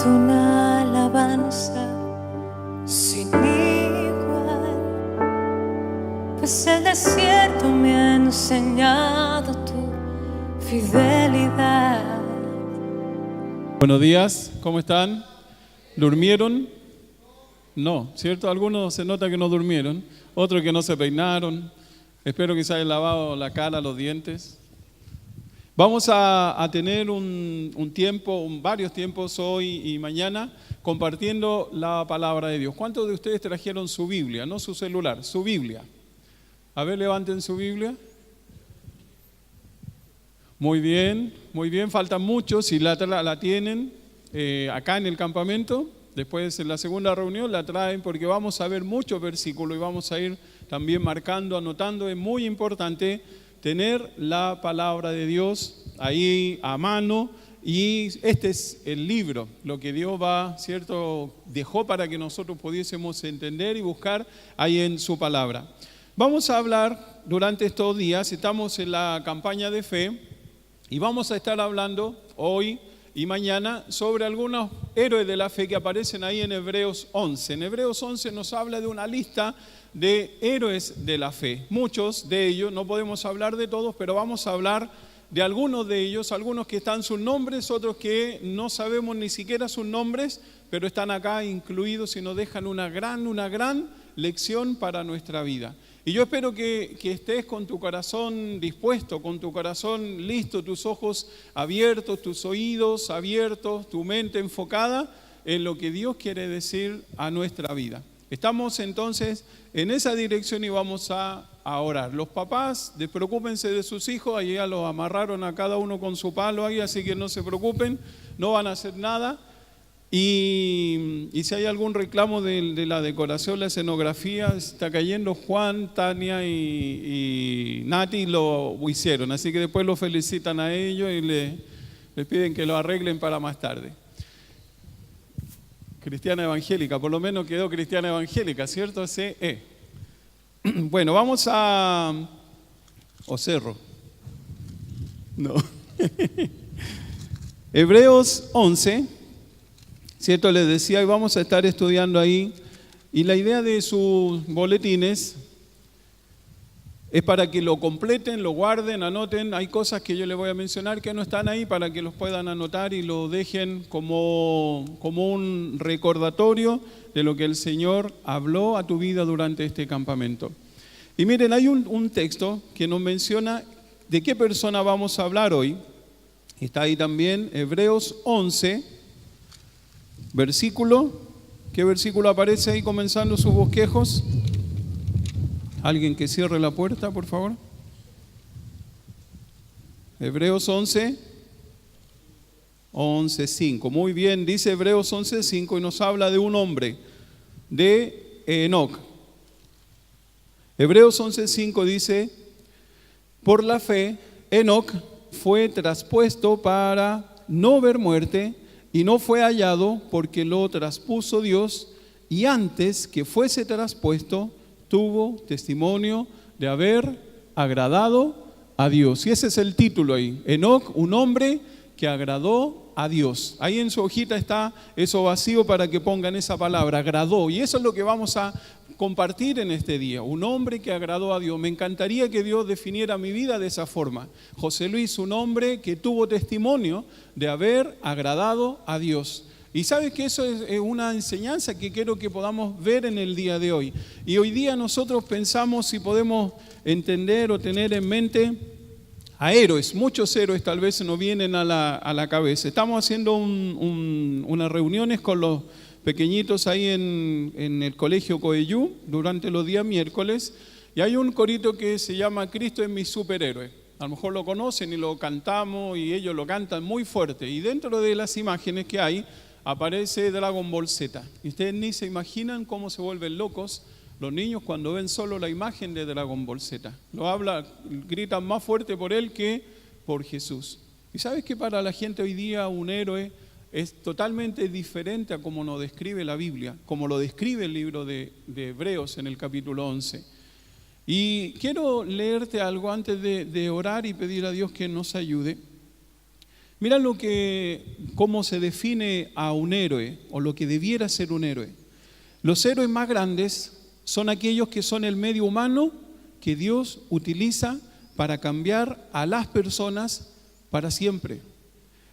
una alabanza sin igual, pues el desierto me ha enseñado tu fidelidad. Buenos días, ¿cómo están? ¿Durmieron? No, ¿cierto? Algunos se nota que no durmieron, otros que no se peinaron. Espero que se hayan lavado la cara, los dientes. Vamos a tener un tiempo, varios tiempos hoy y mañana compartiendo la palabra de Dios. ¿Cuántos de ustedes trajeron su Biblia? No su celular, su Biblia. A ver, levanten su Biblia. Muy bien, faltan muchos. Si la tienen acá en el campamento, después en la segunda reunión la traen porque vamos a ver muchos versículos y vamos a ir también marcando, anotando. Es muy importante tener la palabra de Dios ahí a mano, y este es el libro, lo que Dios dejó para que nosotros pudiésemos entender y buscar ahí en su palabra. Vamos a hablar durante estos días, estamos en la campaña de fe y vamos a estar hablando hoy y mañana sobre algunos héroes de la fe que aparecen ahí en Hebreos 11. En Hebreos 11 nos habla de una lista de héroes de la fe. Muchos de ellos, no podemos hablar de todos, pero vamos a hablar de algunos de ellos, algunos que están sus nombres, otros que no sabemos ni siquiera sus nombres, pero están acá incluidos y nos dejan una gran lección para nuestra vida. Y yo espero que estés con tu corazón dispuesto, con tu corazón listo, tus ojos abiertos, tus oídos abiertos, tu mente enfocada en lo que Dios quiere decir a nuestra vida. Estamos entonces en esa dirección y vamos a orar. Los papás, despreocúpense de sus hijos, ahí ya los amarraron a cada uno con su palo ahí, así que no se preocupen, no van a hacer nada. Y si hay algún reclamo de la decoración, la escenografía, está cayendo Juan, Tania y Nati lo hicieron, así que después lo felicitan a ellos y les piden que lo arreglen para más tarde. Cristiana evangélica, por lo menos quedó cristiana evangélica, ¿cierto? CE. Bueno, vamos a... ¿O cerro? No. Hebreos 11, ¿cierto? Les decía, y vamos a estar estudiando ahí. Y la idea de sus boletines es para que lo completen, lo guarden, anoten. Hay cosas que yo les voy a mencionar que no están ahí para que los puedan anotar y lo dejen como un recordatorio de lo que el Señor habló a tu vida durante este campamento. Y miren, hay un texto que nos menciona de qué persona vamos a hablar hoy. Está ahí también, Hebreos 11, versículo. ¿Qué versículo aparece ahí comenzando sus bosquejos? Alguien que cierre la puerta, por favor. Hebreos 11:5. Muy bien, dice Hebreos 11:5 y nos habla de un hombre, de Enoc. Hebreos 11:5 dice: por la fe, Enoc fue traspuesto para no ver muerte y no fue hallado porque lo traspuso Dios, y antes que fuese traspuesto, tuvo testimonio de haber agradado a Dios. Y ese es el título ahí. Enoc, un hombre que agradó a Dios. Ahí en su hojita está eso vacío para que pongan esa palabra, agradó. Y eso es lo que vamos a compartir en este día. Un hombre que agradó a Dios. Me encantaría que Dios definiera mi vida de esa forma. José Luis, un hombre que tuvo testimonio de haber agradado a Dios. Y sabes que eso es una enseñanza que quiero que podamos ver en el día de hoy. Y hoy día nosotros pensamos si podemos entender o tener en mente a héroes. Muchos héroes tal vez nos vienen a la cabeza. Estamos haciendo unas reuniones con los pequeñitos ahí en el colegio Coeyú durante los días miércoles. Y hay un corito que se llama Cristo es mi superhéroe. A lo mejor lo conocen y lo cantamos y ellos lo cantan muy fuerte. Y dentro de las imágenes que hay, aparece Dragon Ball Z. Y ustedes ni se imaginan cómo se vuelven locos los niños cuando ven solo la imagen de Dragon Ball Z. Gritan más fuerte por él que por Jesús. Y sabes que para la gente hoy día un héroe es totalmente diferente a como nos describe la Biblia, como lo describe el libro de Hebreos en el capítulo 11. Y quiero leerte algo antes de orar y pedir a Dios que nos ayude. Mira cómo se define a un héroe, o lo que debiera ser un héroe. Los héroes más grandes son aquellos que son el medio humano que Dios utiliza para cambiar a las personas para siempre.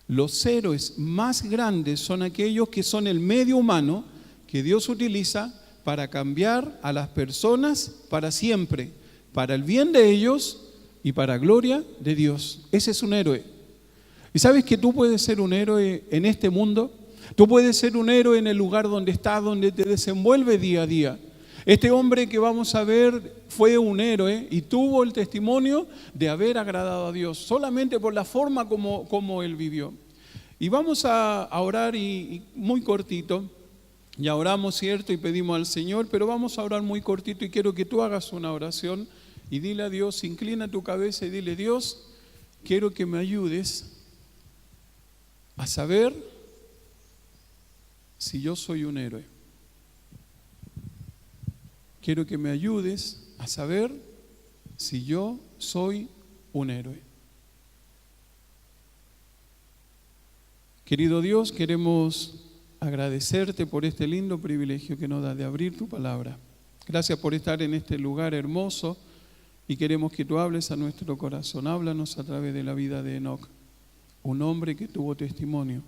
Los héroes más grandes son aquellos que son el medio humano que Dios utiliza para cambiar a las personas para siempre, para el bien de ellos y para gloria de Dios. Ese es un héroe. ¿Y sabes que tú puedes ser un héroe en este mundo? Tú puedes ser un héroe en el lugar donde estás, donde te desenvuelves día a día. Este hombre que vamos a ver fue un héroe y tuvo el testimonio de haber agradado a Dios, solamente por la forma como él vivió. Y vamos a orar y muy cortito. Ya oramos, ¿cierto? Y pedimos al Señor, pero vamos a orar muy cortito y quiero que tú hagas una oración y dile a Dios, inclina tu cabeza y dile: Dios, quiero que me ayudes a saber si yo soy un héroe. Quiero que me ayudes a saber si yo soy un héroe. Querido Dios, queremos agradecerte por este lindo privilegio que nos da de abrir tu palabra. Gracias por estar en este lugar hermoso y queremos que tú hables a nuestro corazón. Háblanos a través de la vida de Enoc, un hombre que tuvo testimonio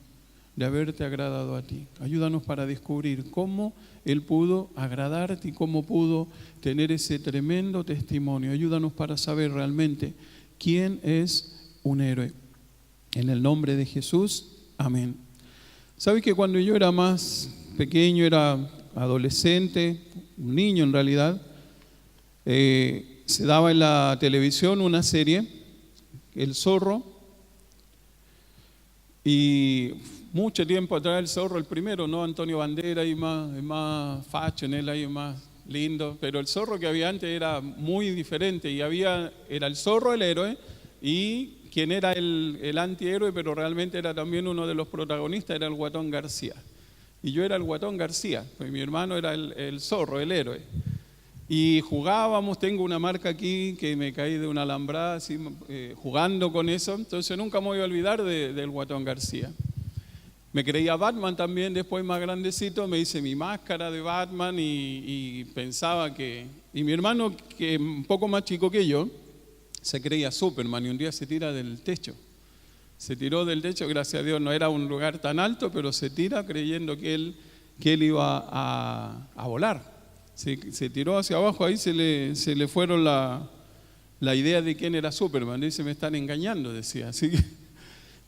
de haberte agradado a ti. Ayúdanos para descubrir cómo él pudo agradarte y cómo pudo tener ese tremendo testimonio. Ayúdanos para saber realmente quién es un héroe. En el nombre de Jesús, amén. ¿Sabes que cuando yo era más pequeño, era adolescente, un niño en realidad, se daba en la televisión una serie, El Zorro, y mucho tiempo atrás El Zorro, el primero, ¿no? Antonio Banderas, y más facho en él, ahí más lindo, pero el Zorro que había antes era muy diferente y era el Zorro el héroe y quien era el antihéroe, pero realmente era también uno de los protagonistas, era el Guatón García. Y yo era el Guatón García, pues mi hermano era el Zorro, el héroe. Y jugábamos, tengo una marca aquí que me caí de una alambrada así, jugando con eso, entonces nunca me voy a olvidar del Guatón García. Me creía Batman también, después más grandecito me hice mi máscara de Batman y pensaba que... Y mi hermano, que un poco más chico que yo, se creía Superman y un día se tira del techo. Se tiró del techo, gracias a Dios no era un lugar tan alto, pero se tira creyendo que él iba a volar. Se tiró hacia abajo, ahí se le fueron la idea de quién era Superman. Dice, me están engañando, decía. Así que,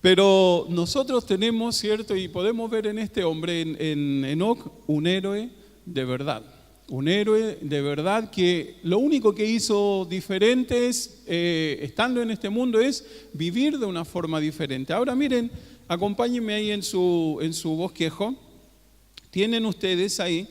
pero nosotros tenemos, ¿cierto? Y podemos ver en este hombre, en Enoc, un héroe de verdad. Un héroe de verdad que lo único que hizo diferente es, estando en este mundo, es vivir de una forma diferente. Ahora miren, acompáñenme ahí en su bosquejo. Tienen ustedes ahí,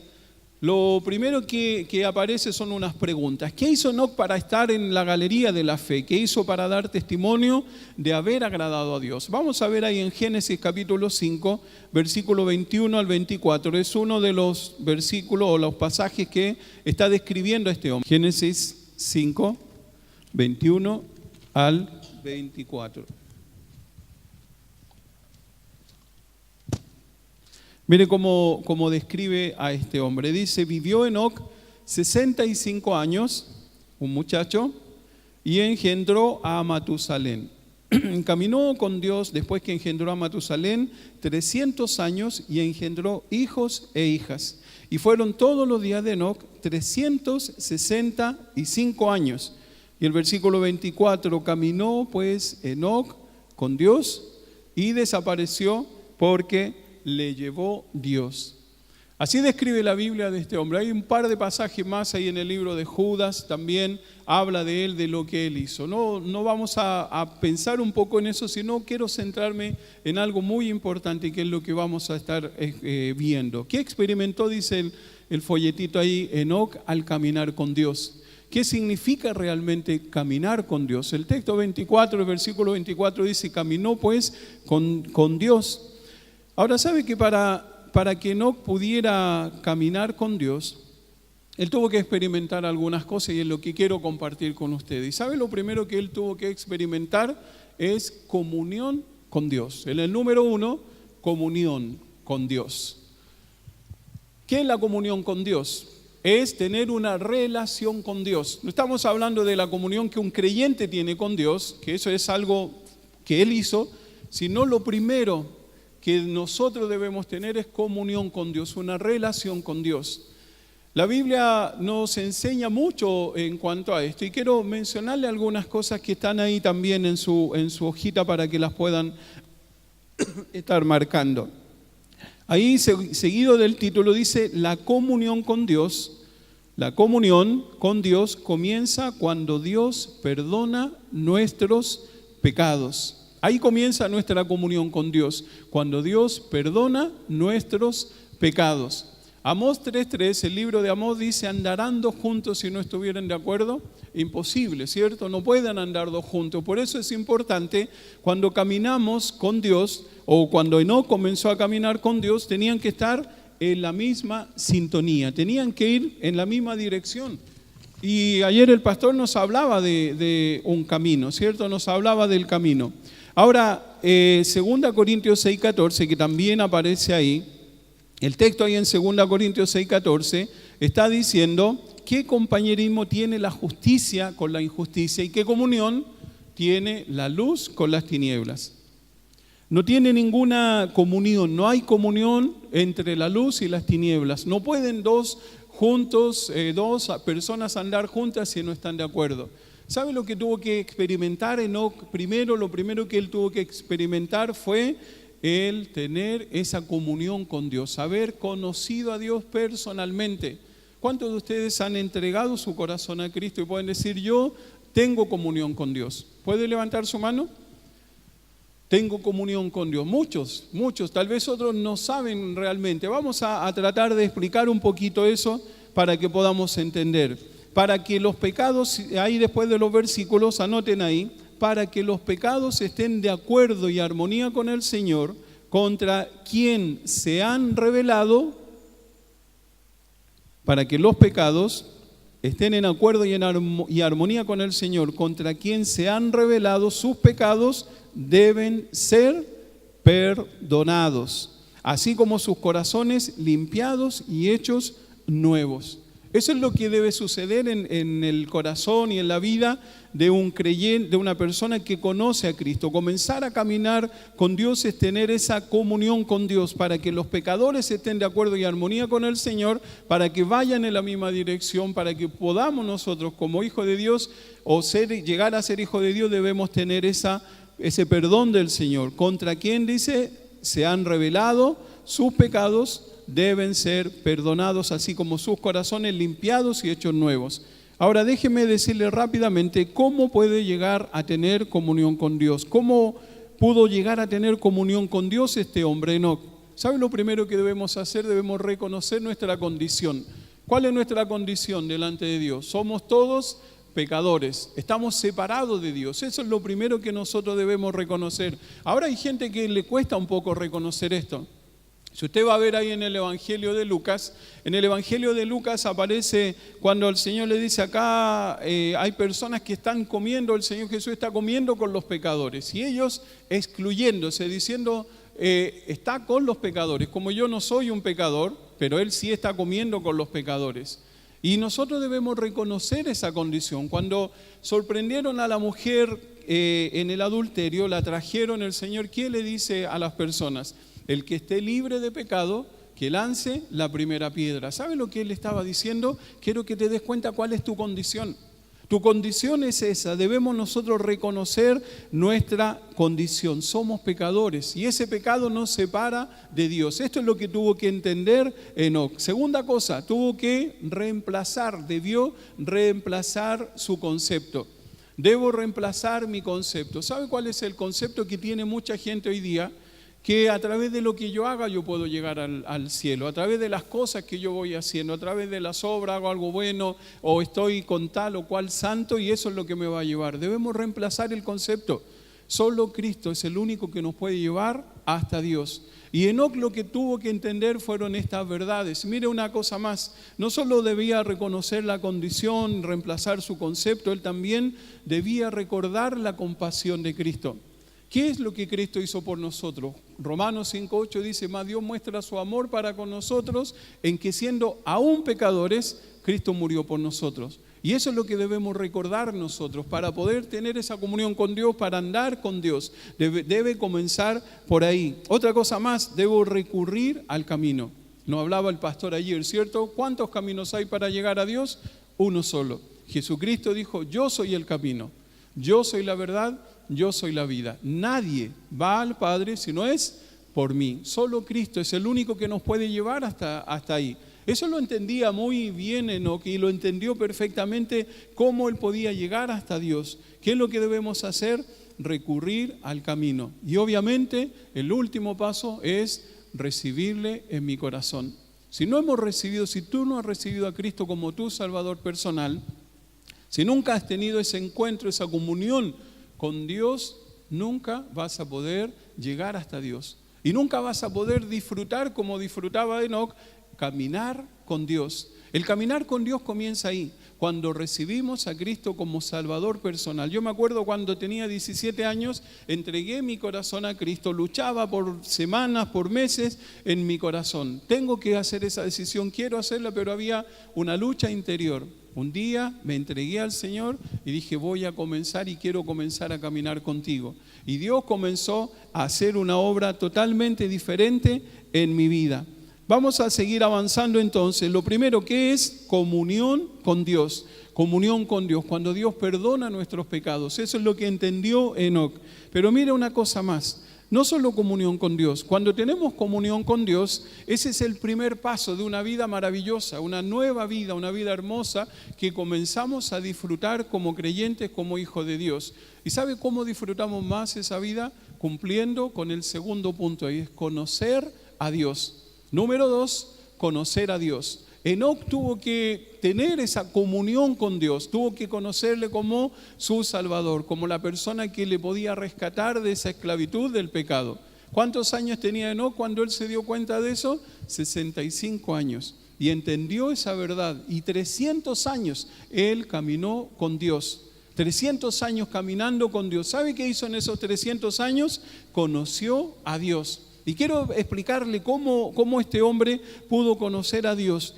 lo primero que aparece son unas preguntas. ¿Qué hizo Enoc para estar en la galería de la fe? ¿Qué hizo para dar testimonio de haber agradado a Dios? Vamos a ver ahí en Génesis capítulo 5, versículo 21 al 24. Es uno de los versículos o los pasajes que está describiendo este hombre. Génesis 5, 21 al 24. Mire cómo describe a este hombre. Dice, vivió Enoc 65 años, un muchacho, y engendró a Matusalén. Caminó con Dios después que engendró a Matusalén 300 años y engendró hijos e hijas. Y fueron todos los días de Enoc 365 años. Y el versículo 24, caminó pues Enoc con Dios y desapareció porque le llevó Dios. Así describe la Biblia de este hombre. Hay un par de pasajes más ahí en el libro de Judas, también habla de él, de lo que él hizo. No vamos a pensar un poco en eso, sino quiero centrarme en algo muy importante, que es lo que vamos a estar viendo. ¿Qué experimentó, dice el folletito ahí, Enoc al caminar con Dios? ¿Qué significa realmente caminar con Dios? El texto 24, el versículo 24 dice, caminó pues con Dios. Ahora, ¿sabe que para que Enoc pudiera caminar con Dios, él tuvo que experimentar algunas cosas y es lo que quiero compartir con ustedes? ¿Y sabe lo primero que él tuvo que experimentar? Es comunión con Dios. En el número 1, comunión con Dios. ¿Qué es la comunión con Dios? Es tener una relación con Dios. No estamos hablando de la comunión que un creyente tiene con Dios, que eso es algo que Él hizo, sino lo primero que nosotros debemos tener es comunión con Dios, una relación con Dios. La Biblia nos enseña mucho en cuanto a esto y quiero mencionarle algunas cosas que están ahí también en su hojita para que las puedan estar marcando. Ahí seguido del título dice la comunión con Dios. La comunión con Dios comienza cuando Dios perdona nuestros pecados. Ahí comienza nuestra comunión con Dios, cuando Dios perdona nuestros pecados. Amós 3:3, el libro de Amós dice, ¿andarán dos juntos si no estuvieran de acuerdo? Imposible, ¿cierto? No pueden andar dos juntos. Por eso es importante, cuando caminamos con Dios, o cuando Enoc comenzó a caminar con Dios, tenían que estar en la misma sintonía, tenían que ir en la misma dirección. Y ayer el pastor nos hablaba de un camino, ¿cierto? Nos hablaba del camino. Ahora, 2 Corintios 6:14, que también aparece ahí, el texto ahí en 2 Corintios 6:14 está diciendo qué compañerismo tiene la justicia con la injusticia y qué comunión tiene la luz con las tinieblas. No tiene ninguna comunión, no hay comunión entre la luz y las tinieblas. No pueden dos personas andar juntas si no están de acuerdo. ¿Sabe lo que tuvo que experimentar Enoc? Lo primero que él tuvo que experimentar fue el tener esa comunión con Dios, haber conocido a Dios personalmente. ¿Cuántos de ustedes han entregado su corazón a Cristo y pueden decir, yo tengo comunión con Dios? ¿Puede levantar su mano? Tengo comunión con Dios. Muchos, tal vez otros no saben realmente. Vamos a tratar de explicar un poquito eso para que podamos entender. Para que los pecados, ahí después de los versículos, anoten ahí, para que los pecados estén de acuerdo y armonía con el Señor, contra quien se han rebelado, para que los pecados estén en acuerdo y armonía con el Señor, contra quien se han rebelado, sus pecados deben ser perdonados, así como sus corazones limpiados y hechos nuevos. Eso es lo que debe suceder en el corazón y en la vida de un creyente, de una persona que conoce a Cristo. Comenzar a caminar con Dios es tener esa comunión con Dios para que los pecadores estén de acuerdo y armonía con el Señor, para que vayan en la misma dirección, para que podamos nosotros como hijos de Dios o llegar a ser hijos de Dios, debemos tener ese perdón del Señor. Contra quien dice, se han rebelado, sus pecados deben ser perdonados, así como sus corazones limpiados y hechos nuevos. Ahora déjeme decirle rápidamente cómo puede llegar a tener comunión con Dios. ¿Cómo pudo llegar a tener comunión con Dios este hombre Enoc? ¿Sabe lo primero que debemos hacer? Debemos reconocer nuestra condición. ¿Cuál es nuestra condición delante de Dios? Somos todos pecadores, estamos separados de Dios. Eso es lo primero que nosotros debemos reconocer. Ahora hay gente que le cuesta un poco reconocer esto. Si usted va a ver ahí en el Evangelio de Lucas, aparece cuando el Señor le dice acá, hay personas que están comiendo, el Señor Jesús está comiendo con los pecadores y ellos excluyéndose, diciendo, está con los pecadores, como yo no soy un pecador, pero Él sí está comiendo con los pecadores. Y nosotros debemos reconocer esa condición. Cuando sorprendieron a la mujer en el adulterio, la trajeron, el Señor, ¿qué le dice a las personas? El que esté libre de pecado, que lance la primera piedra. ¿Sabe lo que él estaba diciendo? Quiero que te des cuenta cuál es tu condición. Tu condición es esa. Debemos nosotros reconocer nuestra condición. Somos pecadores y ese pecado nos separa de Dios. Esto es lo que tuvo que entender Enoc. Segunda cosa, debió reemplazar su concepto. Debo reemplazar mi concepto. ¿Sabe cuál es el concepto que tiene mucha gente hoy día? Que a través de lo que yo haga yo puedo llegar al cielo, a través de las cosas que yo voy haciendo, a través de las obras hago algo bueno o estoy con tal o cual santo y eso es lo que me va a llevar. Debemos reemplazar el concepto. Solo Cristo es el único que nos puede llevar hasta Dios. Y Enoc lo que tuvo que entender fueron estas verdades. Mire una cosa más, no solo debía reconocer la condición, reemplazar su concepto, él también debía recordar la compasión de Cristo. ¿Qué es lo que Cristo hizo por nosotros? Romanos 5:8 dice, mas Dios muestra su amor para con nosotros en que siendo aún pecadores, Cristo murió por nosotros. Y eso es lo que debemos recordar nosotros para poder tener esa comunión con Dios, para andar con Dios. Debe comenzar por ahí. Otra cosa más, debo recurrir al camino. Nos hablaba el pastor ayer, ¿cierto? ¿Cuántos caminos hay para llegar a Dios? Uno solo. Jesucristo dijo, yo soy el camino, yo soy la verdad, yo soy la vida. Nadie va al Padre si no es por mí. Solo Cristo es el único que nos puede llevar hasta ahí. Eso lo entendía muy bien Enoc y lo entendió perfectamente cómo él podía llegar hasta Dios. ¿Qué es lo que debemos hacer? Recurrir al camino. Y obviamente el último paso es recibirle en mi corazón. Si tú no has recibido a Cristo como tu Salvador personal, si nunca has tenido ese encuentro, esa comunión con Dios, nunca vas a poder llegar hasta Dios. Y nunca vas a poder disfrutar como disfrutaba Enoc, caminar con Dios. El caminar con Dios comienza ahí, cuando recibimos a Cristo como Salvador personal. Yo me acuerdo cuando tenía 17 años, entregué mi corazón a Cristo, luchaba por semanas, por meses en mi corazón. Tengo que hacer esa decisión, quiero hacerla, pero había una lucha interior. Un día me entregué al Señor y dije, voy a comenzar y quiero comenzar a caminar contigo. Y Dios comenzó a hacer una obra totalmente diferente en mi vida. Vamos a seguir avanzando entonces. Lo primero que es comunión con Dios. Comunión con Dios, cuando Dios perdona nuestros pecados. Eso es lo que entendió Enoc. Pero mire una cosa más. No solo comunión con Dios. Cuando tenemos comunión con Dios, ese es el primer paso de una vida maravillosa, una nueva vida, una vida hermosa que comenzamos a disfrutar como creyentes, como hijos de Dios. ¿Y sabe cómo disfrutamos más esa vida? Cumpliendo con el segundo punto, ahí es conocer a Dios. Número 2, conocer a Dios. Enoc tuvo que tener esa comunión con Dios, tuvo que conocerle como su Salvador, como la persona que le podía rescatar de esa esclavitud del pecado. ¿Cuántos años tenía Enoc cuando él se dio cuenta de eso? 65 años. Y entendió esa verdad. Y 300 años él caminó con Dios. 300 años caminando con Dios. ¿Sabe qué hizo en esos 300 años? Conoció a Dios. Y quiero explicarle cómo este hombre pudo conocer a Dios.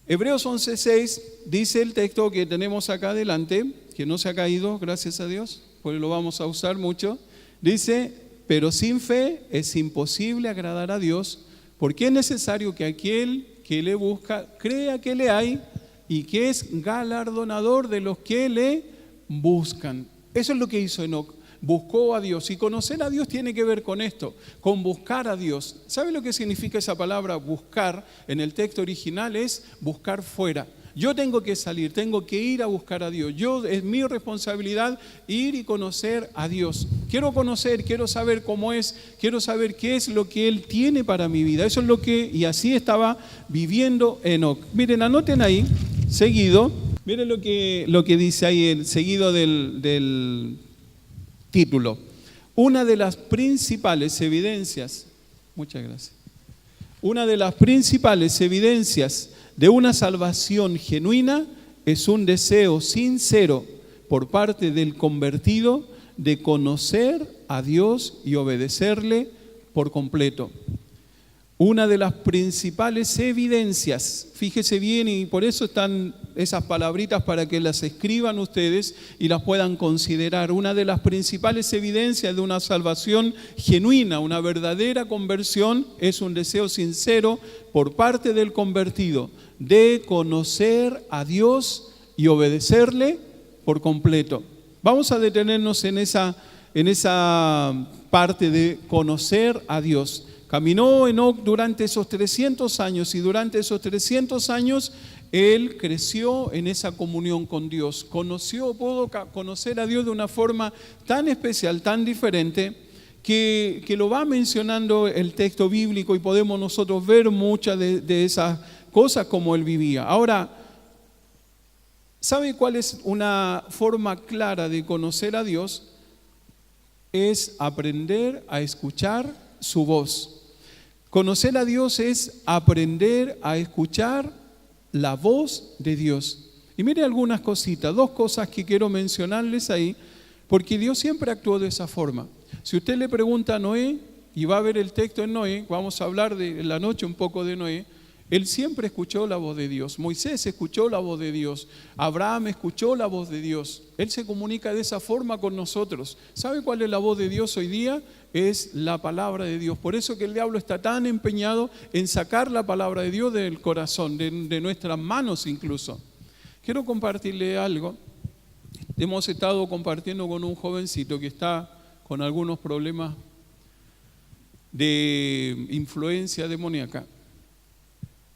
Hebreos 11:6 dice el texto que tenemos acá adelante, que no se ha caído, gracias a Dios, porque lo vamos a usar mucho. Dice, pero sin fe es imposible agradar a Dios, porque es necesario que aquel que le busca crea que le hay y que es galardonador de los que le buscan. Eso es lo que hizo Enoc. Buscó a Dios, y conocer a Dios tiene que ver con esto, con buscar a Dios. ¿Sabe lo que significa esa palabra buscar? En el texto original es buscar fuera. Yo tengo que salir, tengo que ir a buscar a Dios. Es mi responsabilidad ir y conocer a Dios. Quiero conocer, quiero saber cómo es, quiero saber qué es lo que Él tiene para mi vida. Eso es lo que, y así estaba viviendo Enoc. Miren, anoten ahí, seguido, miren lo que dice ahí, el seguido del título. Una de las principales evidencias, muchas gracias, una de las principales evidencias de una salvación genuina es un deseo sincero por parte del convertido de conocer a Dios y obedecerle por completo. Una de las principales evidencias, fíjese bien, y por eso están esas palabritas para que las escriban ustedes y las puedan considerar. Una de las principales evidencias de una salvación genuina, una verdadera conversión, es un deseo sincero por parte del convertido de conocer a Dios y obedecerle por completo. Vamos a detenernos en esa parte de conocer a Dios. Caminó Enoc durante esos 300 años y durante esos 300 años él creció en esa comunión con Dios. Pudo conocer a Dios de una forma tan especial, tan diferente, que lo va mencionando el texto bíblico y podemos nosotros ver muchas de esas cosas como él vivía. Ahora, ¿sabe cuál es una forma clara de conocer a Dios? Es aprender a escuchar su voz. Conocer a Dios es aprender a escuchar la voz de Dios. Y mire algunas cositas, 2 cosas que quiero mencionarles ahí, porque Dios siempre actuó de esa forma. Si usted le pregunta a Noé, y va a ver el texto en Noé, vamos a hablar en la noche un poco de Noé, él siempre escuchó la voz de Dios. Moisés escuchó la voz de Dios. Abraham escuchó la voz de Dios. Él se comunica de esa forma con nosotros. ¿Sabe cuál es la voz de Dios hoy día? Es la palabra de Dios. Por eso que el diablo está tan empeñado en sacar la palabra de Dios del corazón, de nuestras manos incluso. Quiero compartirle algo. Hemos estado compartiendo con un jovencito que está con algunos problemas de influencia demoníaca.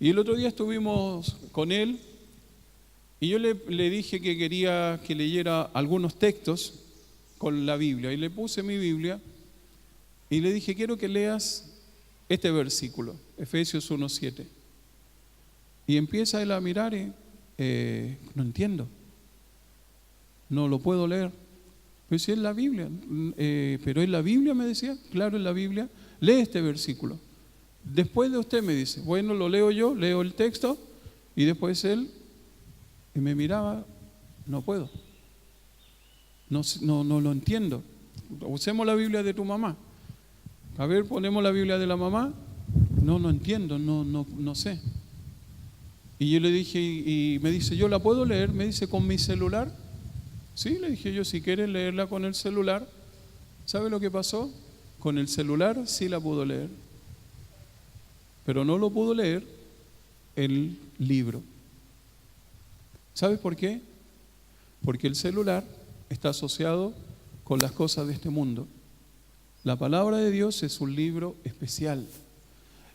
Y el otro día estuvimos con él y yo le dije que quería que leyera algunos textos con la Biblia. Y le puse mi Biblia y le dije, quiero que leas este versículo, Efesios 1:7. Y empieza él a mirar y no entiendo, no lo puedo leer. Pero si es la Biblia, pero es la Biblia, me decía, claro, es la Biblia, lee este versículo. Después de usted me dice, bueno, lo leo yo, leo el texto, y después él y me miraba, no puedo, no lo entiendo. Usemos la Biblia de tu mamá. A ver, ponemos la Biblia de la mamá. No entiendo, no sé. Y yo le dije, y me dice, ¿yo la puedo leer? Me dice, ¿con mi celular? Sí, le dije yo, si quieres leerla con el celular. ¿Sabe lo que pasó? Con el celular sí la pudo leer, pero no lo pudo leer el libro. ¿Sabes por qué? Porque el celular está asociado con las cosas de este mundo. La palabra de Dios es un libro especial.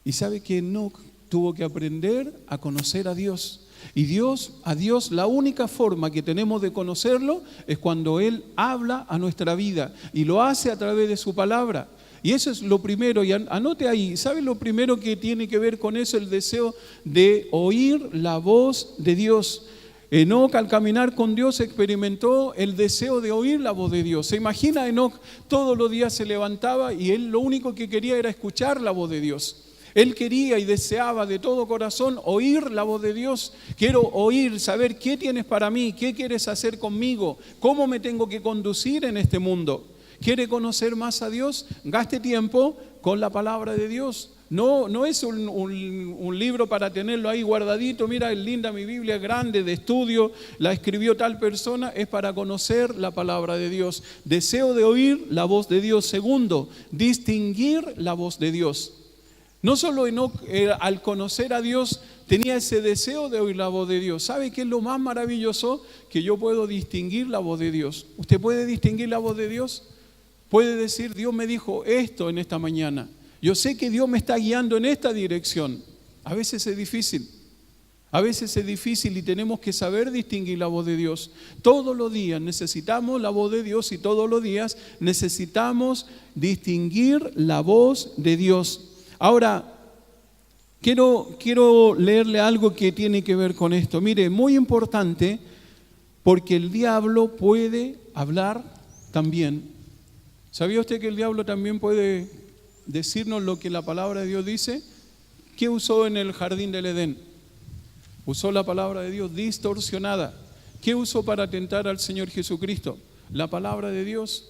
Y sabe que Enoc tuvo que aprender a conocer a Dios. Y a Dios, la única forma que tenemos de conocerlo es cuando Él habla a nuestra vida y lo hace a través de su palabra. Y eso es lo primero, y anote ahí, ¿sabe lo primero que tiene que ver con eso? El deseo de oír la voz de Dios. Enoc, al caminar con Dios, experimentó el deseo de oír la voz de Dios. ¿Se imagina? Enoc todos los días se levantaba y él lo único que quería era escuchar la voz de Dios. Él quería y deseaba de todo corazón oír la voz de Dios. Quiero oír, saber qué tienes para mí, qué quieres hacer conmigo, cómo me tengo que conducir en este mundo. ¿Quiere conocer más a Dios? Gaste tiempo con la palabra de Dios. No es un libro para tenerlo ahí guardadito. Mira, es linda mi Biblia, grande, de estudio, la escribió tal persona. Es para conocer la palabra de Dios. Deseo de oír la voz de Dios. Segundo, distinguir la voz de Dios. No solo Enoc, al conocer a Dios, tenía ese deseo de oír la voz de Dios. ¿Sabe qué es lo más maravilloso? Que yo puedo distinguir la voz de Dios. ¿Usted puede distinguir la voz de Dios? Puede decir, Dios me dijo esto en esta mañana. Yo sé que Dios me está guiando en esta dirección. A veces es difícil. A veces es difícil y tenemos que saber distinguir la voz de Dios. Todos los días necesitamos la voz de Dios y todos los días necesitamos distinguir la voz de Dios. Ahora, quiero leerle algo que tiene que ver con esto. Mire, muy importante, porque el diablo puede hablar también. ¿Sabía usted que el diablo también puede decirnos lo que la palabra de Dios dice? ¿Qué usó en el jardín del Edén? Usó la palabra de Dios distorsionada. ¿Qué usó para tentar al Señor Jesucristo? La palabra de Dios.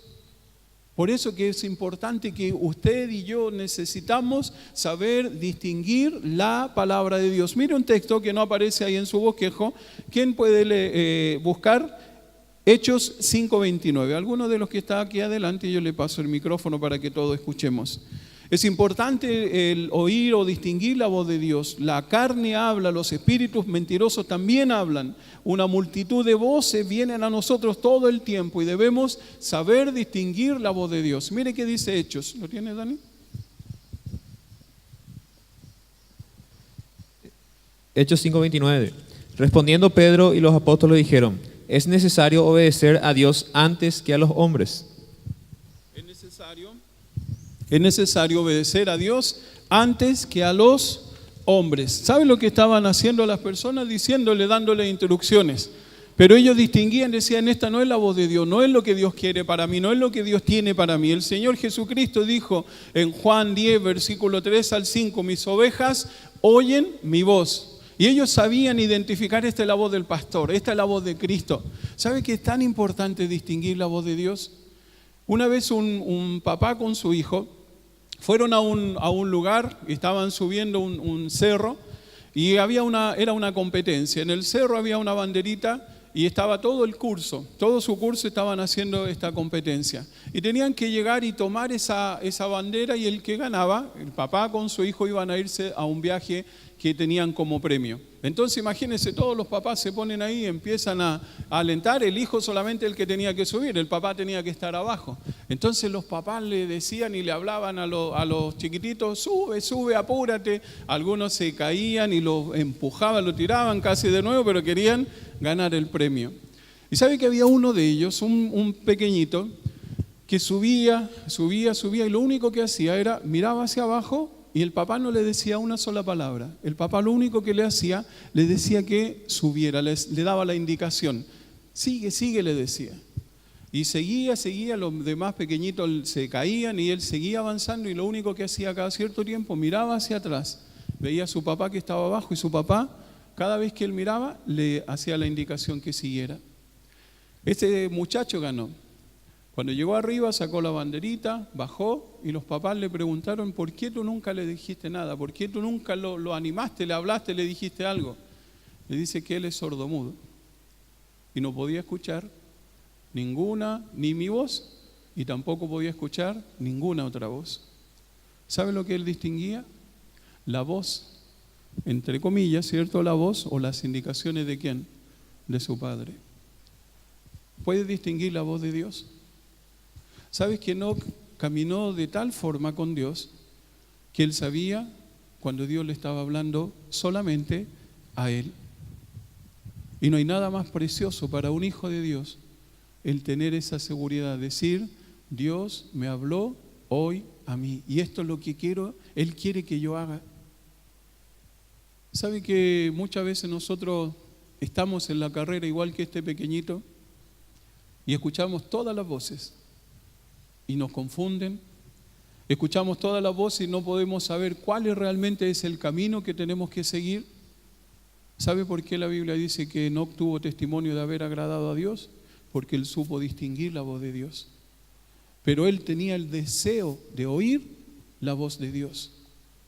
Por eso que es importante que usted y yo necesitamos saber distinguir la palabra de Dios. Mire un texto que no aparece ahí en su bosquejo. ¿Quién puede buscar? Hechos 5:29. Alguno de los que está aquí adelante, yo le paso el micrófono para que todos escuchemos. Es importante el oír o distinguir la voz de Dios. La carne habla, los espíritus mentirosos también hablan. Una multitud de voces vienen a nosotros todo el tiempo y debemos saber distinguir la voz de Dios. Mire qué dice Hechos. ¿Lo tiene, Dani? Hechos 5:29. Respondiendo Pedro y los apóstoles dijeron: es necesario obedecer a Dios antes que a los hombres. Es necesario obedecer a Dios antes que a los hombres. ¿Saben lo que estaban haciendo las personas? Dándole instrucciones. Pero ellos distinguían, decían, esta no es la voz de Dios, no es lo que Dios quiere para mí, no es lo que Dios tiene para mí. El Señor Jesucristo dijo en Juan 10, versículo 3 al 5, mis ovejas oyen mi voz. Y ellos sabían identificar, esta es la voz del pastor, esta es la voz de Cristo. ¿Sabe que es tan importante distinguir la voz de Dios? Una vez un papá con su hijo fueron a un lugar, estaban subiendo un cerro y era una competencia. En el cerro había una banderita y estaba todo su curso estaban haciendo esta competencia. Y tenían que llegar y tomar esa bandera, y el que ganaba, el papá con su hijo, iban a irse a un viaje que tenían como premio. Entonces imagínense, todos los papás se ponen ahí y empiezan a alentar. El hijo solamente el que tenía que subir, el papá tenía que estar abajo. Entonces los papás le decían y le hablaban a los chiquititos: sube, sube, apúrate. Algunos se caían y los empujaban, lo tiraban casi de nuevo, pero querían ganar el premio. Y sabe que había uno de ellos, un pequeñito, que subía, y lo único que hacía era miraba hacia abajo, y el papá no le decía una sola palabra. El papá lo único que le hacía, le decía que subiera, le daba la indicación. Sigue, sigue, le decía. Y seguía, los demás pequeñitos se caían y él seguía avanzando, y lo único que hacía cada cierto tiempo, miraba hacia atrás. Veía a su papá que estaba abajo, y su papá, cada vez que él miraba, le hacía la indicación que siguiera. Este muchacho ganó. Cuando llegó arriba, sacó la banderita, bajó, y los papás le preguntaron: ¿por qué tú nunca le dijiste nada? ¿Por qué tú nunca lo animaste, le hablaste, le dijiste algo? Le dice que él es sordomudo y no podía escuchar ni mi voz, y tampoco podía escuchar ninguna otra voz. ¿Sabe lo que él distinguía? La voz, entre comillas, ¿cierto? La voz o las indicaciones de ¿quién? De su padre. ¿Puede distinguir la voz de Dios? ¿Sabes que Enoc caminó de tal forma con Dios que él sabía cuando Dios le estaba hablando solamente a él? Y no hay nada más precioso para un hijo de Dios el tener esa seguridad, decir: Dios me habló hoy a mí, y esto es lo que quiero, Él quiere que yo haga. ¿Sabe que muchas veces nosotros estamos en la carrera igual que este pequeñito y escuchamos todas las voces y nos confunden? Escuchamos todas las voces y no podemos saber cuál realmente es el camino que tenemos que seguir. ¿Sabe por qué la Biblia dice que Enoc tuvo testimonio de haber agradado a Dios? Porque él supo distinguir la voz de Dios. Pero él tenía el deseo de oír la voz de Dios.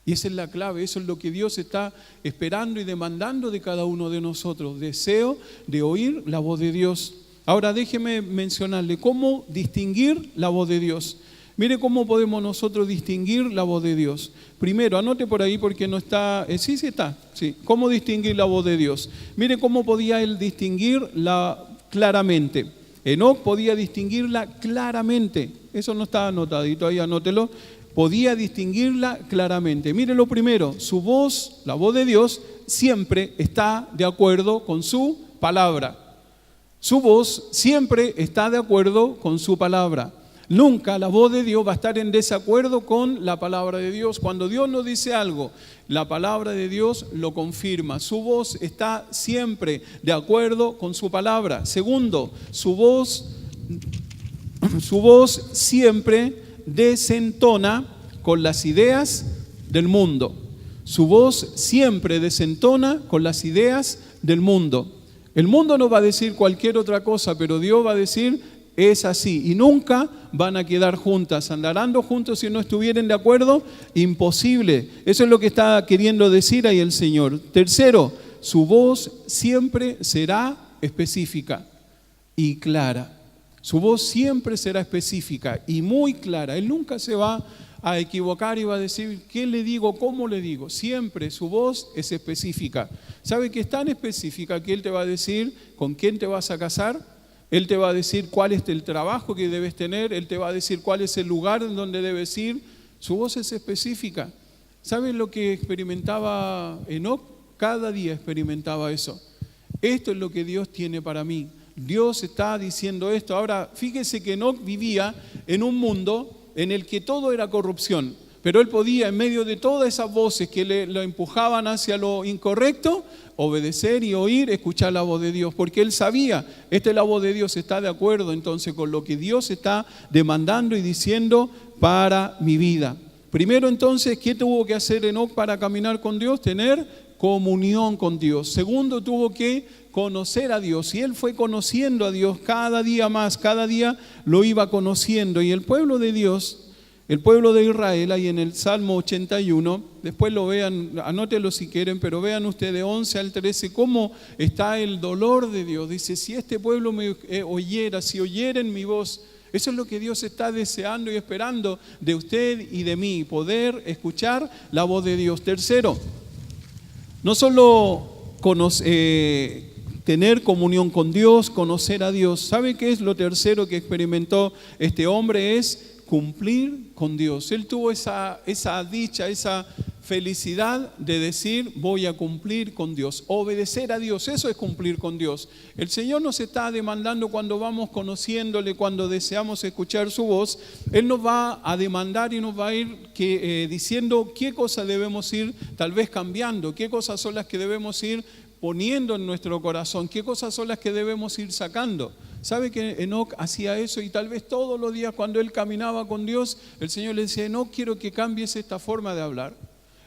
Y esa es la clave, eso es lo que Dios está esperando y demandando de cada uno de nosotros. Deseo de oír la voz de Dios. Ahora déjeme mencionarle cómo distinguir la voz de Dios. Mire cómo podemos nosotros distinguir la voz de Dios. Primero, anote por ahí porque no está, sí está, sí. ¿Cómo distinguir la voz de Dios? Mire cómo podía él distinguirla claramente. Enoc podía distinguirla claramente. Eso no está anotadito ahí, anótelo. Podía distinguirla claramente. Mire lo primero, su voz, la voz de Dios, siempre está de acuerdo con su palabra. Su voz siempre está de acuerdo con su palabra. Nunca la voz de Dios va a estar en desacuerdo con la palabra de Dios. Cuando Dios nos dice algo, la palabra de Dios lo confirma. Su voz está siempre de acuerdo con su palabra. Segundo, su voz siempre desentona con las ideas del mundo. Su voz siempre desentona con las ideas del mundo. El mundo no va a decir cualquier otra cosa, pero Dios va a decir: es así, y nunca van a quedar juntas. Andarán juntos si no estuvieran de acuerdo, imposible. Eso es lo que está queriendo decir ahí el Señor. Tercero, su voz siempre será específica y clara. Su voz siempre será específica y muy clara. Él nunca se va a equivocar y va a decir: ¿qué le digo? ¿Cómo le digo? Siempre su voz es específica. ¿Sabe que es tan específica que Él te va a decir con quién te vas a casar? Él te va a decir cuál es el trabajo que debes tener. Él te va a decir cuál es el lugar en donde debes ir. Su voz es específica. ¿Saben lo que experimentaba Enoc? Cada día experimentaba eso. Esto es lo que Dios tiene para mí. Dios está diciendo esto. Ahora, fíjese que Enoc vivía en un mundo en el que todo era corrupción. Pero él podía, en medio de todas esas voces que lo empujaban hacia lo incorrecto, obedecer y oír, escuchar la voz de Dios, porque él sabía, esta es la voz de Dios, está de acuerdo entonces con lo que Dios está demandando y diciendo para mi vida. Primero entonces, ¿qué tuvo que hacer Enoc para caminar con Dios? Tener comunión con Dios. Segundo, tuvo que conocer a Dios. Y él fue conociendo a Dios cada día más, cada día lo iba conociendo. Y el pueblo de Dios, el pueblo de Israel, ahí en el Salmo 81, después lo vean, anótenlo si quieren, pero vean ustedes 11 al 13, cómo está el dolor de Dios. Dice, si este pueblo me oyera, si oyeren mi voz. Eso es lo que Dios está deseando y esperando de usted y de mí, poder escuchar la voz de Dios. Tercero, no solo tener comunión con Dios, conocer a Dios. ¿Sabe qué es lo tercero que experimentó este hombre? Es cumplir con Dios. Él tuvo esa dicha, esa felicidad de decir, voy a cumplir con Dios. Obedecer a Dios, eso es cumplir con Dios. El Señor nos está demandando cuando vamos conociéndole, cuando deseamos escuchar su voz. Él nos va a demandar y nos va a ir diciendo qué cosas debemos ir tal vez cambiando, qué cosas son las que debemos ir poniendo en nuestro corazón, qué cosas son las que debemos ir sacando. ¿Sabe que Enoc hacía eso? Y tal vez todos los días cuando él caminaba con Dios, el Señor le decía, Enoc, quiero que cambies esta forma de hablar.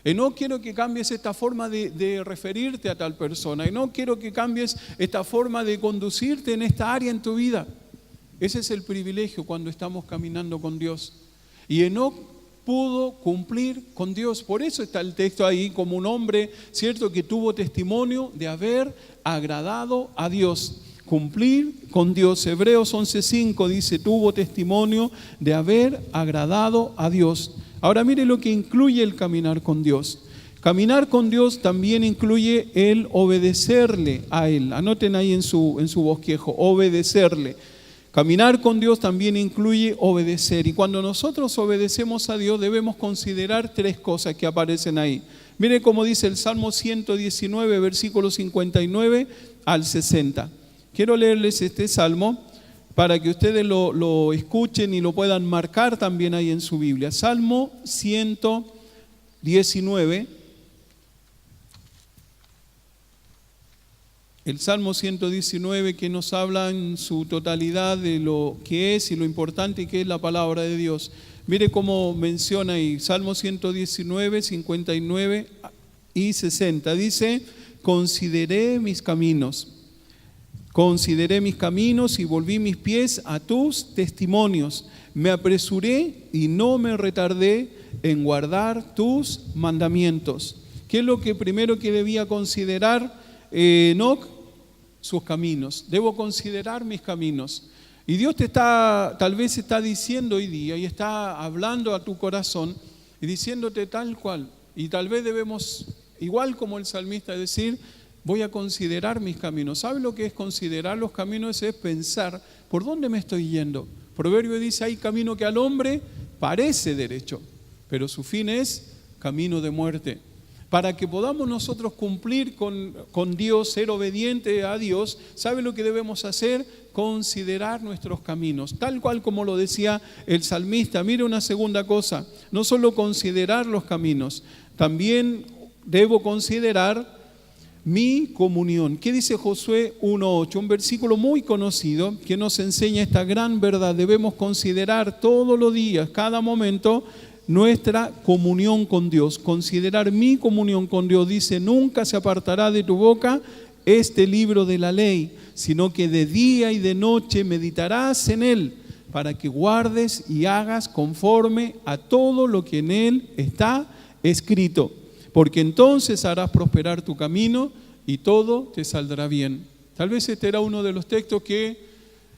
Enoc, quiero que cambies esta forma de referirte a tal persona. Enoc, quiero que cambies esta forma de conducirte en esta área en tu vida. Ese es el privilegio cuando estamos caminando con Dios. Y Enoc pudo cumplir con Dios. Por eso está el texto ahí como un hombre, ¿cierto?, que tuvo testimonio de haber agradado a Dios. Cumplir con Dios. Hebreos 11:5 dice, tuvo testimonio de haber agradado a Dios. Ahora mire lo que incluye el caminar con Dios. Caminar con Dios también incluye el obedecerle a Él. Anoten ahí en su bosquejo, obedecerle. Caminar con Dios también incluye obedecer. Y cuando nosotros obedecemos a Dios debemos considerar tres cosas que aparecen ahí. Mire cómo dice el Salmo 119, versículos 59 al 60. Quiero leerles este salmo para que ustedes lo escuchen y lo puedan marcar también ahí en su Biblia. Salmo 119. El Salmo 119 que nos habla en su totalidad de lo que es y lo importante que es la palabra de Dios. Mire cómo menciona ahí, Salmo 119, 59 y 60. Dice, consideré mis caminos y volví mis pies a tus testimonios. Me apresuré y no me retardé en guardar tus mandamientos. ¿Qué es lo que primero que debía considerar Enoc? Sus caminos. Debo considerar mis caminos. Y Dios tal vez está diciendo hoy día y está hablando a tu corazón y diciéndote tal cual. Y tal vez debemos, igual como el salmista, decir, voy a considerar mis caminos. ¿Sabe lo que es considerar los caminos? Es pensar, ¿por dónde me estoy yendo? Proverbio dice, hay camino que al hombre parece derecho, pero su fin es camino de muerte. Para que podamos nosotros cumplir con Dios, ser obediente a Dios, ¿sabe lo que debemos hacer? Considerar nuestros caminos, tal cual como lo decía el salmista. Mire una segunda cosa, no solo considerar los caminos, también debo considerar mi comunión. ¿Qué dice Josué 1:8? Un versículo muy conocido que nos enseña esta gran verdad. Debemos considerar todos los días, cada momento, nuestra comunión con Dios. Considerar mi comunión con Dios. Dice, nunca se apartará de tu boca este libro de la ley, sino que de día y de noche meditarás en él, para que guardes y hagas conforme a todo lo que en él está escrito. Porque entonces harás prosperar tu camino y todo te saldrá bien. Tal vez este era uno de los textos que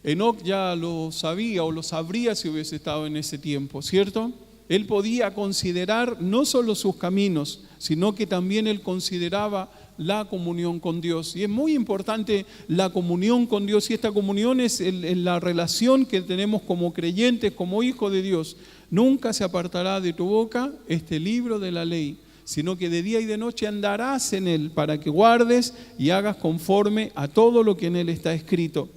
Enoc ya lo sabía o lo sabría si hubiese estado en ese tiempo, ¿cierto? Él podía considerar no solo sus caminos, sino que también él consideraba la comunión con Dios. Y es muy importante la comunión con Dios, y esta comunión es la relación que tenemos como creyentes, como hijos de Dios. Nunca se apartará de tu boca este libro de la ley, sino que de día y de noche andarás en él, para que guardes y hagas conforme a todo lo que en él está escrito.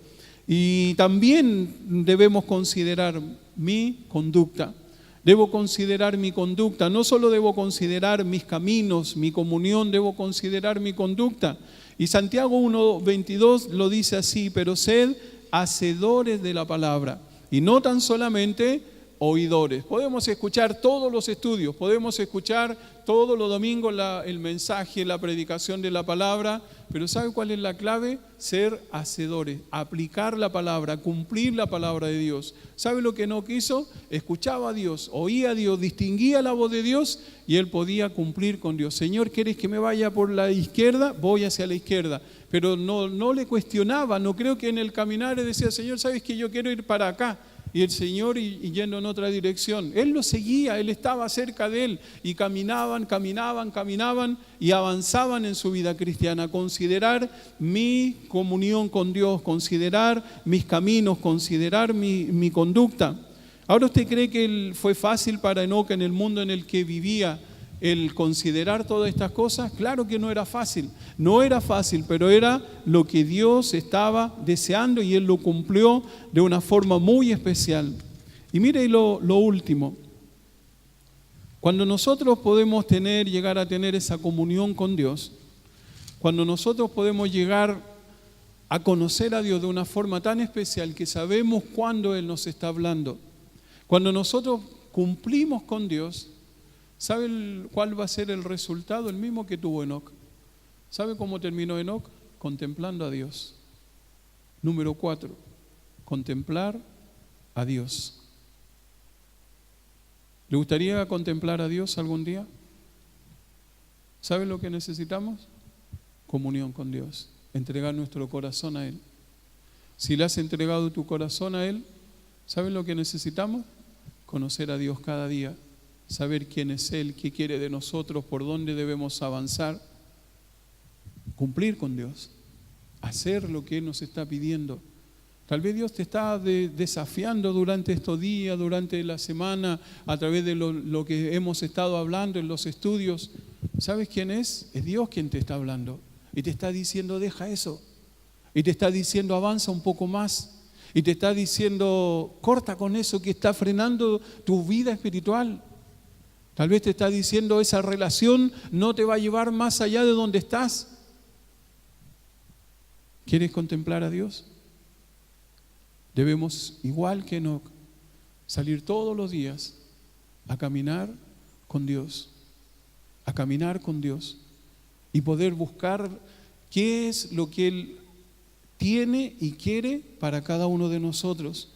Y también debemos considerar mi conducta. Debo considerar mi conducta, no solo debo considerar mis caminos, mi comunión, debo considerar mi conducta. Y Santiago 1:22 lo dice así, pero sed hacedores de la palabra y no tan solamente oidores. Podemos escuchar todos los estudios, podemos escuchar todos los domingos el mensaje, la predicación de la palabra, pero ¿sabe cuál es la clave? Ser hacedores, aplicar la palabra, cumplir la palabra de Dios. ¿Sabe lo que Enoc hizo? Escuchaba a Dios, oía a Dios, distinguía la voz de Dios y él podía cumplir con Dios. Señor, ¿quieres que me vaya por la izquierda? Voy hacia la izquierda. Pero no le cuestionaba, no creo que en el caminar decía, Señor, ¿sabes que yo quiero ir para acá? Y el Señor y yendo en otra dirección. Él lo seguía, Él estaba cerca de Él y caminaban y avanzaban en su vida cristiana. Considerar mi comunión con Dios, considerar mis caminos, considerar mi conducta. ¿Ahora usted cree que fue fácil para Enoc en el mundo en el que vivía el considerar todas estas cosas? Claro que no era fácil, pero era lo que Dios estaba deseando y Él lo cumplió de una forma muy especial. Y mire lo último, cuando nosotros podemos llegar a tener esa comunión con Dios, cuando nosotros podemos llegar a conocer a Dios de una forma tan especial que sabemos cuándo Él nos está hablando, cuando nosotros cumplimos con Dios, ¿sabe cuál va a ser el resultado? El mismo que tuvo Enoc. ¿Sabe cómo terminó Enoc? Contemplando a Dios. Número 4, contemplar a Dios. ¿Le gustaría contemplar a Dios algún día? ¿Sabe lo que necesitamos? Comunión con Dios. Entregar nuestro corazón a Él. Si le has entregado tu corazón a Él, ¿sabe lo que necesitamos? Conocer a Dios cada día. Saber quién es Él, qué quiere de nosotros, por dónde debemos avanzar, cumplir con Dios, hacer lo que Él nos está pidiendo. Tal vez Dios te está desafiando durante estos días, durante la semana, a través de lo que hemos estado hablando en los estudios. ¿Sabes quién es? Es Dios quien te está hablando y te está diciendo deja eso, y te está diciendo avanza un poco más, y te está diciendo corta con eso que está frenando tu vida espiritual. Tal vez te está diciendo esa relación no te va a llevar más allá de donde estás. ¿Quieres contemplar a Dios? Debemos, igual que Enoc, salir todos los días a caminar con Dios, y poder buscar qué es lo que Él tiene y quiere para cada uno de nosotros.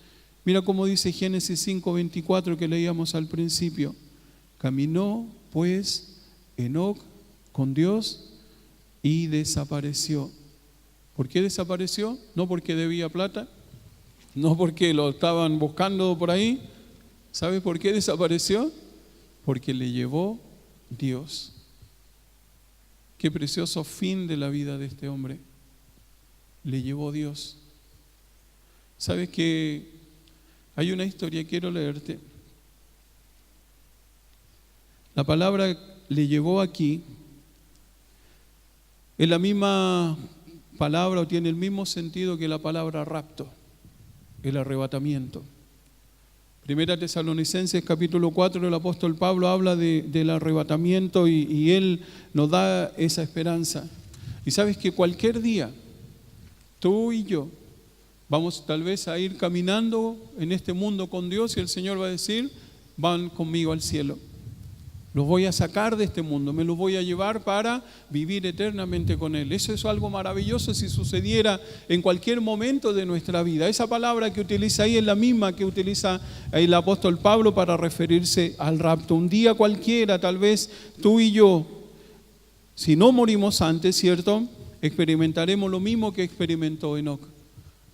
Mira cómo dice Génesis 5:24 que leíamos al principio. Caminó pues Enoc con Dios y desapareció. ¿Por qué desapareció? No porque debía plata, no porque lo estaban buscando por ahí. ¿Sabe por qué desapareció? Porque le llevó Dios. Qué precioso fin de la vida de este hombre. Le llevó Dios. ¿Sabes que hay una historia que quiero leerte? La palabra le llevó aquí es la misma palabra o tiene el mismo sentido que la palabra rapto, el arrebatamiento. Primera Tesalonicenses capítulo 4, el apóstol Pablo habla del arrebatamiento y él nos da esa esperanza. Y sabes que cualquier día, tú y yo, vamos tal vez a ir caminando en este mundo con Dios y el Señor va a decir, van conmigo al cielo. Los voy a sacar de este mundo, me los voy a llevar para vivir eternamente con Él. Eso es algo maravilloso si sucediera en cualquier momento de nuestra vida. Esa palabra que utiliza ahí es la misma que utiliza el apóstol Pablo para referirse al rapto. Un día cualquiera, tal vez tú y yo, si no morimos antes, ¿cierto?, experimentaremos lo mismo que experimentó Enoc.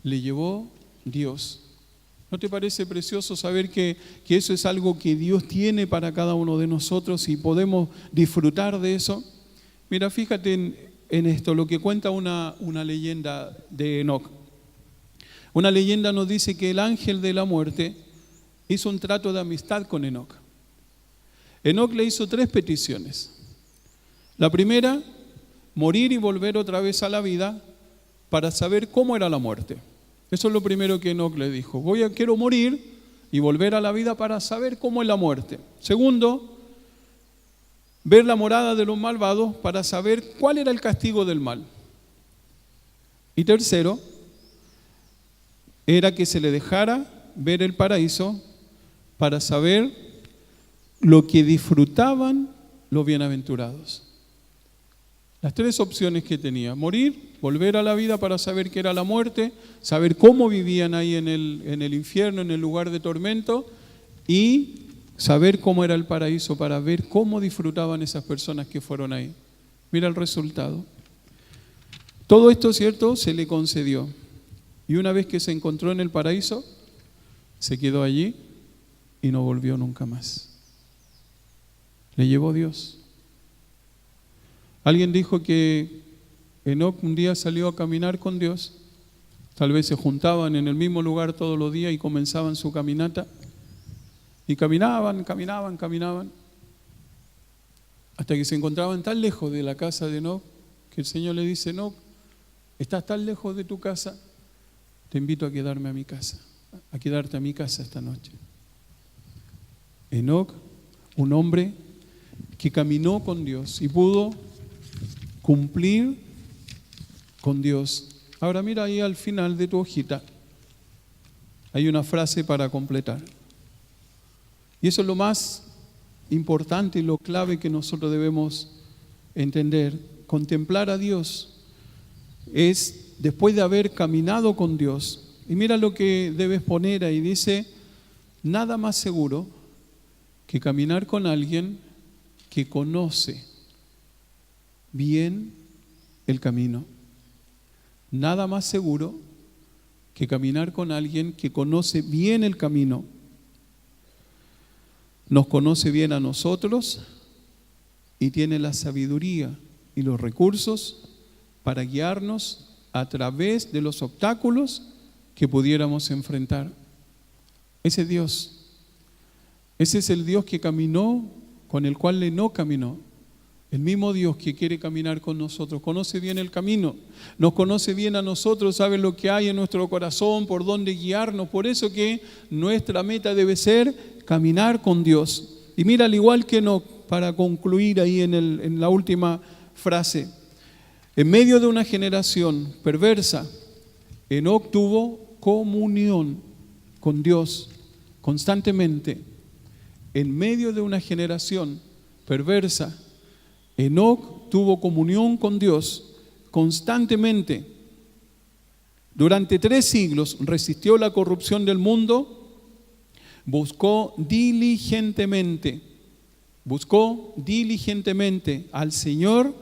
Le llevó Dios. ¿No te parece precioso saber que eso es algo que Dios tiene para cada uno de nosotros y podemos disfrutar de eso? Mira, fíjate en esto, lo que cuenta una leyenda de Enoc. Una leyenda nos dice que el ángel de la muerte hizo un trato de amistad con Enoc. Enoc le hizo 3 peticiones. La primera, morir y volver otra vez a la vida para saber cómo era la muerte. Eso es lo primero que Enoc le dijo. Quiero morir y volver a la vida para saber cómo es la muerte. Segundo, ver la morada de los malvados para saber cuál era el castigo del mal. Y tercero, era que se le dejara ver el paraíso para saber lo que disfrutaban los bienaventurados. Las tres opciones que tenía: morir, volver a la vida para saber qué era la muerte, saber cómo vivían ahí en el infierno, en el lugar de tormento, y saber cómo era el paraíso para ver cómo disfrutaban esas personas que fueron ahí. Mira el resultado. Todo esto, ¿cierto?, se le concedió. Y una vez que se encontró en el paraíso, se quedó allí y no volvió nunca más. Le llevó Dios. Alguien dijo que Enoc un día salió a caminar con Dios. Tal vez se juntaban en el mismo lugar todos los días y comenzaban su caminata. Y caminaban, hasta que se encontraban tan lejos de la casa de Enoc que el Señor le dice: Enoc, estás tan lejos de tu casa, te invito a quedarme a mi casa, a quedarte a mi casa esta noche. Enoc, un hombre que caminó con Dios y pudo cumplir con Dios. Ahora mira ahí al final de tu hojita, hay una frase para completar. Y eso es lo más importante y lo clave que nosotros debemos entender. Contemplar a Dios es después de haber caminado con Dios. Y mira lo que debes poner ahí. Dice: nada más seguro que caminar con alguien que conoce bien el camino. Nada más seguro que caminar con alguien que conoce bien el camino. Nos conoce bien a nosotros y tiene la sabiduría y los recursos para guiarnos a través de los obstáculos que pudiéramos enfrentar. Ese es Dios. Ese es el Dios que caminó, con el cual Enoc caminó. El mismo Dios que quiere caminar con nosotros. Conoce bien el camino, nos conoce bien a nosotros, sabe lo que hay en nuestro corazón, por dónde guiarnos. Por eso que nuestra meta debe ser caminar con Dios. Y mira, al igual que Enoc, para concluir ahí en la última frase, en medio de una generación perversa, Enoc tuvo comunión con Dios constantemente. En medio de una generación perversa, Enoc tuvo comunión con Dios constantemente. Durante 3 siglos resistió la corrupción del mundo, buscó diligentemente al Señor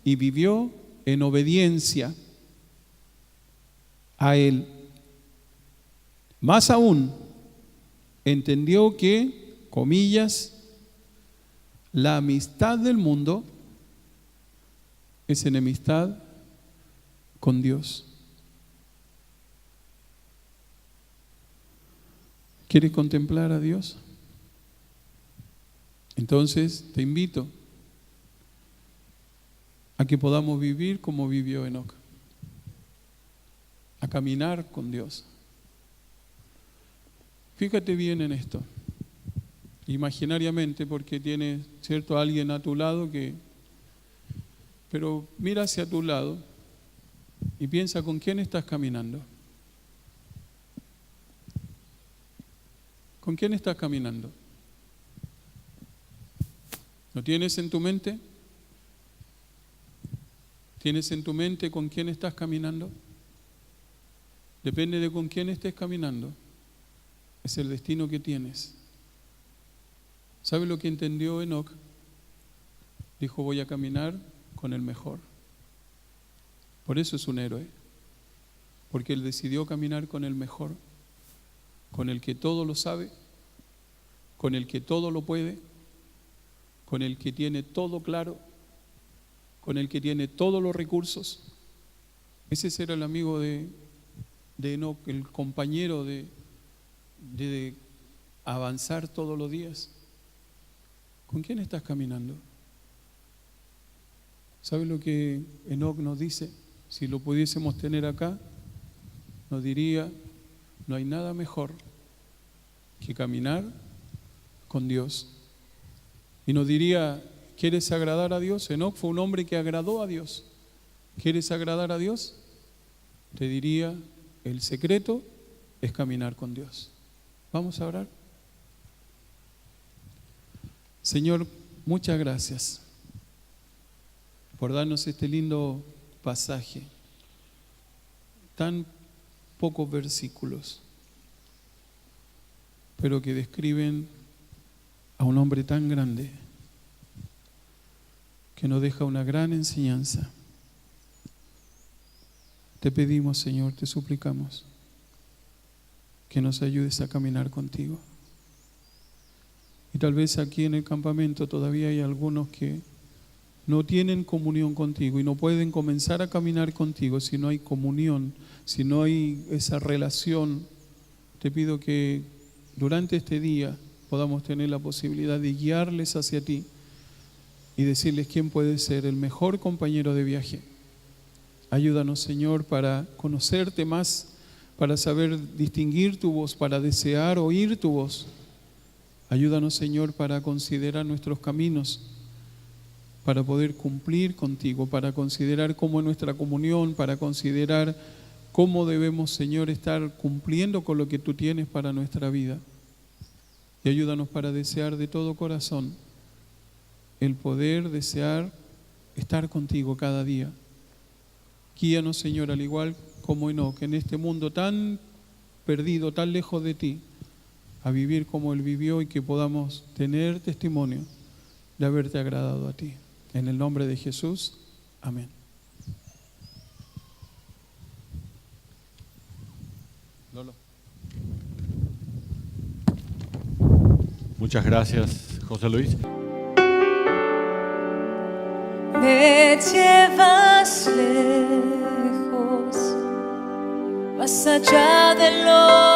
y vivió en obediencia a Él. Más aún, entendió que, comillas, la amistad del mundo es enemistad con Dios. ¿Quieres contemplar a Dios? Entonces te invito a que podamos vivir como vivió Enoc, a caminar con Dios. Fíjate bien en esto, imaginariamente, porque tienes, cierto, alguien a tu lado pero mira hacia tu lado y piensa con quién estás caminando. ¿Con quién estás caminando? ¿Lo tienes en tu mente? ¿Tienes en tu mente con quién estás caminando? Depende de con quién estés caminando. Es el destino que tienes. ¿Sabe lo que entendió Enoc? Dijo: voy a caminar con el mejor. Por eso es un héroe. Porque él decidió caminar con el mejor, con el que todo lo sabe, con el que todo lo puede, con el que tiene todo claro, con el que tiene todos los recursos. Ese era el amigo de Enoc, el compañero de avanzar todos los días. ¿Con quién estás caminando? ¿Sabes lo que Enoc nos dice? Si lo pudiésemos tener acá, nos diría: no hay nada mejor que caminar con Dios. Y nos diría: ¿quieres agradar a Dios? Enoc fue un hombre que agradó a Dios. ¿Quieres agradar a Dios? Te diría: el secreto es caminar con Dios. Vamos a orar. Señor, muchas gracias por darnos este lindo pasaje, tan pocos versículos, pero que describen a un hombre tan grande que nos deja una gran enseñanza. Te pedimos, Señor, te suplicamos que nos ayudes a caminar contigo. Y tal vez aquí en el campamento todavía hay algunos que no tienen comunión contigo y no pueden comenzar a caminar contigo si no hay comunión, si no hay esa relación. Te pido que durante este día podamos tener la posibilidad de guiarles hacia ti y decirles quién puede ser el mejor compañero de viaje. Ayúdanos, Señor, para conocerte más, para saber distinguir tu voz, para desear oír tu voz. Ayúdanos, Señor, para considerar nuestros caminos, para poder cumplir contigo, para considerar cómo es nuestra comunión, para considerar cómo debemos, Señor, estar cumpliendo con lo que tú tienes para nuestra vida. Y ayúdanos para desear de todo corazón el poder desear estar contigo cada día. Guíanos, Señor, al igual como Enoc, en este mundo tan perdido, tan lejos de ti, a vivir como Él vivió y que podamos tener testimonio de haberte agradado a ti. En el nombre de Jesús, amén. Lolo. Muchas gracias, José Luis. Me llevas lejos, más allá de lo